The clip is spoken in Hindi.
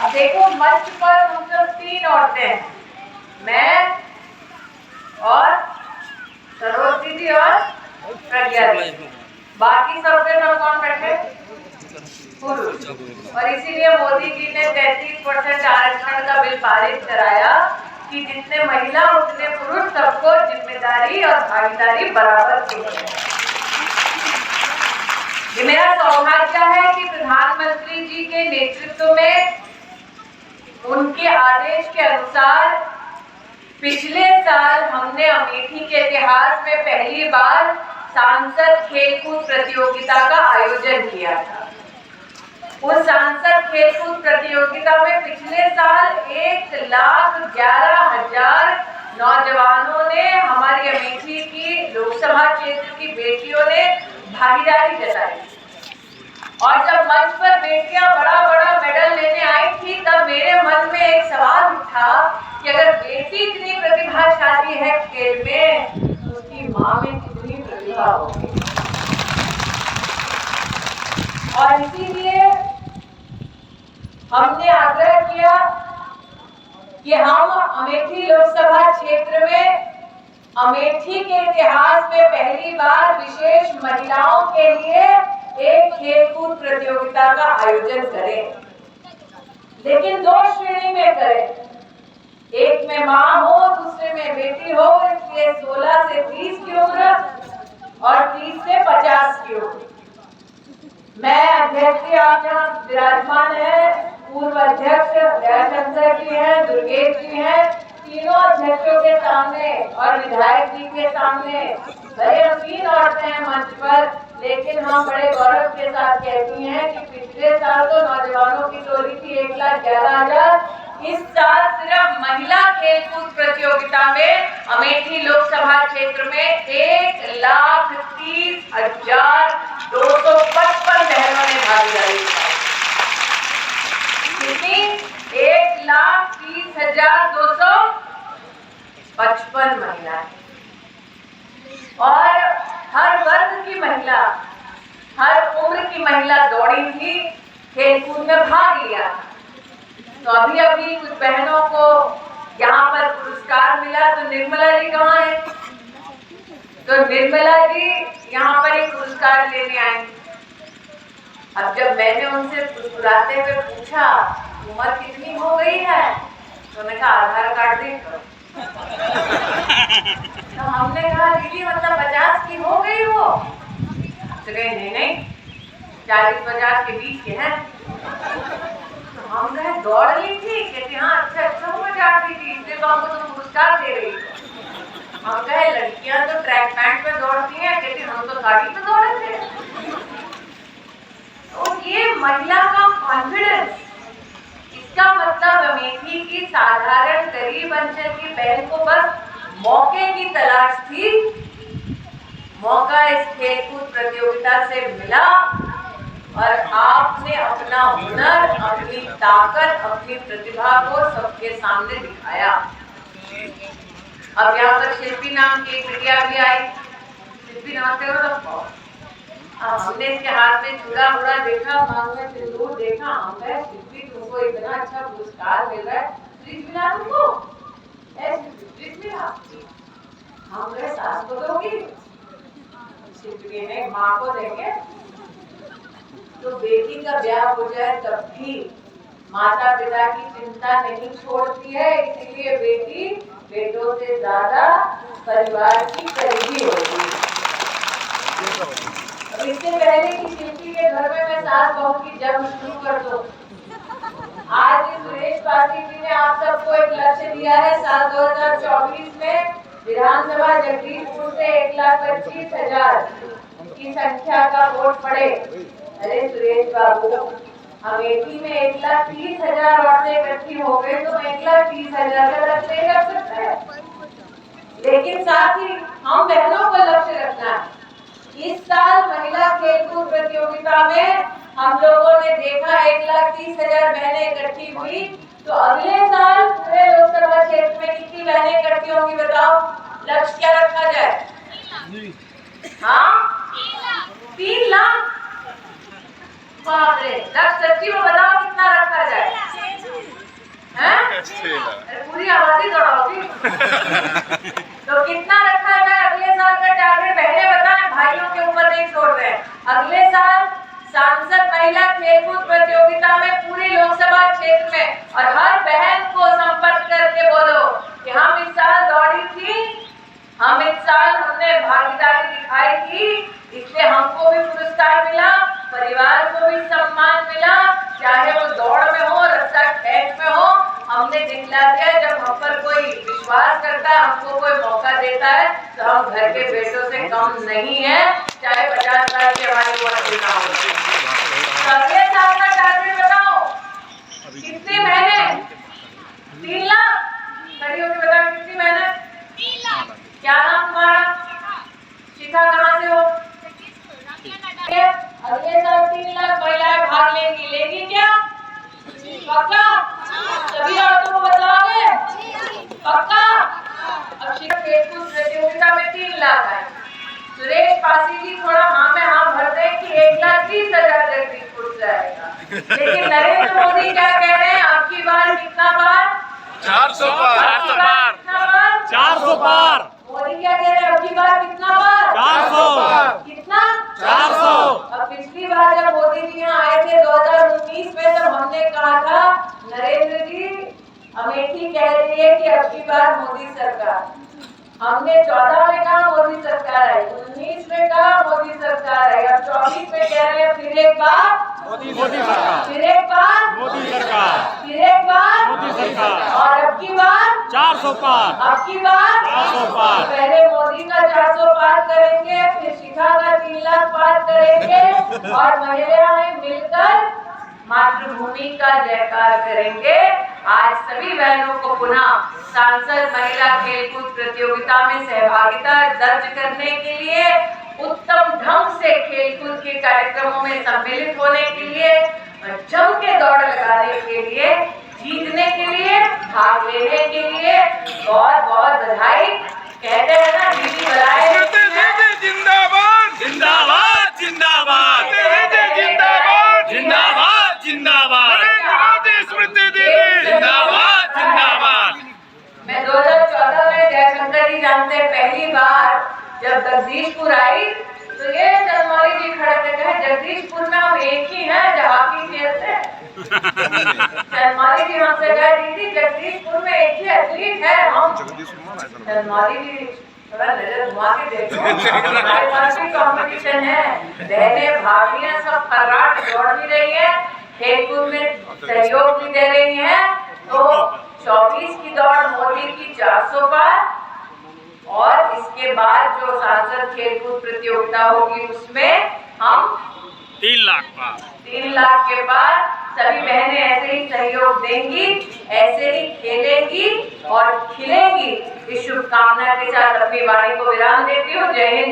देखो मंच पर हम सब 3 औरतें हैं, मैं और सरोज दीदी और प्रज्ञा दीदी। बाकी सब पे सब कौन बैठे? पुरुष। और इसीलिए मोदी जी ने 33% आरक्षण का बिल पारित कराया कि जितने महिला उतने पुरुष, सबको जिम्मेदारी और भागीदारी बराबर की है। ये मेरा सौभाग्य है कि प्रधानमंत्री जी के नेतृत्व में, उनके आदेश के अनुसार पिछले साल हमने अमेठी के इतिहास में पहली बार सांसद खेलकूद प्रतियोगिता का आयोजन किया था। उस सांसद खेलकूद प्रतियोगिता में पिछले साल 1,11,000 नौजवानों ने, हमारी अमेठी की लोकसभा क्षेत्र की बेटियों ने भागीदारी जताई। और जब मंच पर बेटियां बड़ा बड़ा मेडल लेने आई थी, तब मेरे मन में एक सवाल उठा कि अगर बेटी इतनी प्रतिभाशाली है खेल में, तो उसकी माँ में कितनी प्रतिभा होगी। और इसीलिए हमने आग्रह किया कि हम अमेठी लोकसभा क्षेत्र में अमेठी के इतिहास में पहली बार विशेष महिलाओं के लिए एक खेलकूद प्रतियोगिता का आयोजन करें, लेकिन 2 श्रेणी में करें। एक में माँ हो, दूसरे में बेटी हो। इसलिए 16 से 30 की उम्र और 30 से 50 की उम्र। मैं अध्यक्ष, आप यहाँ विराजमान है, पूर्व अध्यक्ष दयाशंकर जी हैं, दुर्गेश जी हैं, तीनों अध्यक्षों के सामने और विधायक जी के सामने बड़े हसीन औरतें हैं मंच पर, लेकिन हम बड़े गौरव के साथ कहती हैं कि पिछले साल तो नौजवानों की टोली थी 1,11,000। इस साल सिर्फ महिला खेलकूद प्रतियोगिता में अमेठी लोकसभा क्षेत्र में 1,30,255 बहनों ने भागीदारी की। कितनी? 1,30,255 महिलाएं। और हर वर्ग की महिला, हर उम्र की महिला दौड़ी थी, खेलकूद में भाग लिया। तो अभी कुछ बहनों को यहाँ पर पुरस्कार मिला। तो निर्मला जी कहाँ है? तो निर्मला जी यहाँ पर एक पुरस्कार लेने आई। अब जब मैंने उनसे मुस्कुराते हुए पूछा उम्र कितनी हो गई है, तो उन्होंने कहा आधार कार्ड देखो। तो हमने कहा दीदी मतलब 50 की हो गई हो? तो कहे नहीं 40-50 के बीच के हैं। तो हम कहे दौड़ ली थी? कहते हाँ अच्छा उम्र जाती थी, इसलिए तो हमको तो पुरस्कार दे रही थी। हम कहे लड़कियां तो ट्रैक पैंट में दौड़ती हैं, कहती हम तो गाड़ी में दौड़े थे। तो ये महिला का कॉन्फिडेंस, इसका मतलब अमेठी की साधारण गरीब अंचल की बहन को बस मौके की तलाश थी। मौका इस खेलकूद प्रतियोगिता से मिला और आपने अपना हुनर, अपनी ताकत, अपनी प्रतिभा को सबके सामने दिखाया। अब यहाँ पर शिल्पी नाम की एक बिटिया भी आई। शिल्पी नमस्ते हो सबको। हमने इसके हाथ में चूड़ा उड़ा देखा, मांग में सिंदूर देखा। हम कहे शिल्पी तुमको इतना अच्छा पुरस्कार मिल रहा है, फ्रिज मिला तुमको? फ्रिज मिला? हम कहे सास को दोगी? शिल्पी ने माँ को देंगे। तो बेटी का ब्याह हो जाए तब भी माता पिता की चिंता नहीं छोड़ती है, इसीलिए बेटी बेटों से ज्यादा परिवार की करीबी होती है। अब इससे पहले कि शिल्पी के घर में मैं सास बहू की जंग शुरू कर दूं, आज सुरेश पासी जी ने आप सबको एक लक्ष्य दिया है। साल 2024 में विधानसभा जगदीशपुर से 1,25,000 की संख्या का वोट पड़े। अरे सुरेश बाबू, अमेठी में 1,30,000 औरतें इकट्ठी हो गए तो 1,30,000 का लक्ष्य नहीं रख सकते। लेकिन साथ ही हम बहनों को लक्ष्य रखना है। इस साल महिला खेलकूद प्रतियोगिता में हम लोगों ने देखा 1,30,000 बहनें इकट्ठी हुई, तो अगले साल पूरे लोकसभा क्षेत्र में कितनी बहनें इकट्ठी होंगी बताओ? लक्ष्य क्या रखा जाए? हाँ 3 लाख। बाप रे, लक्ष्य सच्ची में बताओ कितना रखा जाए? हैं? अरे पूरी आबादी दौड़ाओगी। तो कितना रखा है अगले साल का टारगेट? बहने बताएं, भाइयों के ऊपर नहीं छोड़ रहे हैं। अगले साल सांसद महिला खेलकूद प्रतियोगिता में पूरी लोकसभा क्षेत्र में, और हर बहन को संपर्क करके बोलो कि हम इस साल दौड़ी थी, हम इस साल हमने भागीदारी दिखाई थी, इसलिए हमको भी पुरस्कार मिला, परिवार को भी सम्मान मिला, चाहे वो दौड़ में हो, रस्सा खींच में हो, हमने दिखला दिया। जब हम पर कोई विश्वास करता है, हमको कोई मौका देता है, तो हम घर के बेटों से कम नहीं है, चाहे 50 साल की हमारी उम्र कितना हो। तो अगले साल का टारगेट बताओ, कितनी मेहनत? 3 लाख। खड़ी होकर बताओ कितनी मेहनत? 3 लाख। क्या नाम तुम्हारा? शिखा, कहाँ से हो? अगले साल 3 लाख महिलाएं भाग लेंगी क्या? पक्का? सभी औरतों को बतलाओगे? पक्का? अब शिखा खेलकूद प्रतियोगिता में 3 लाख आए। सुरेश पासी जी थोड़ा हाँ में हाँ भर दें कि 1,30,000 जगदीशपुर से आएगा। लेकिन नरेंद्र मोदी क्या कह रहे हैं? अब की बार कितना बार? 400 पार। 400 पार। मोदी क्या कह रहे हैं? अब की बार कितना बार? 400। कितना? 400। अब पिछली बार जब मोदी जी यहाँ आए थे 2019 में, तब हमने कहा था नरेंद्र जी अमेठी कह रही है कि अब की बार मोदी सरकार। हमने 14 में कहा मोदी सरकार आई, 19 में कहा मोदी सरकार आई, अब 24 में कह रहे हैं फिर एक बार मोदी सरकार। फिर एक बार मोदी सरकार। फिर एक बार मोदी सरकार। और अब की बार 400 पार। अब की बार 400 पार। पहले मोदी का 400 पार करेंगे, फिर शिखा का 3 लाख पार करेंगे, और महिलाएं मिलकर मातृभूमि का जयकार करेंगे। आज सभी बहनों को पुनः सांसद महिला खेलकूद प्रतियोगिता में सहभागिता दर्ज करने के लिए, उत्तम ढंग से खेलकूद के कार्यक्रमों में सम्मिलित होने के लिए, जम के दौड़ लगाने के लिए, जीतने के लिए, भाग लेने के लिए बहुत बहुत बधाई। कहते हैं ना, दीदी बधाई। जिंदाबाद जिंदाबाद जिंदाबाद जिंदाबाद जिंदाबाद जिंदाबाद स्मृति दीदी जिंदाबाद जिंदाबाद। मैं 2014 में जयशंकर जी जानते हैं, पहली बार जब जगदीशपुर आई तो ये चंद्रमौली जी खड़े थे, कहे जगदीशपुर में हम एक ही हैं जो हॉकी खेलते हैं। चंद्रमौली जी हमसे कहे दीदी जगदीशपुर में एक ही एथलीट है हम। चंद्रमौली जी थोड़ा नजर घुमा के देखो, हमारे पास भी कंपटीशन है, बहनें भाग रही हैं, सब फर्राट दौड़ भी रही है, खेलकूद में सहयोग भी दे रही है। तो 24 की दौड़ मोदी की 400 पार, और इसके बाद जो सांसद खेलकूद प्रतियोगिता होगी उसमें हम 3 लाख पार। 3 लाख के बाद सभी बहनें ऐसे ही सहयोग देंगी, ऐसे ही खेलेंगी और खिलेंगी। इस शुभकामना के साथ अपनी वाणी को विराम देती हूँ। जय हिंद।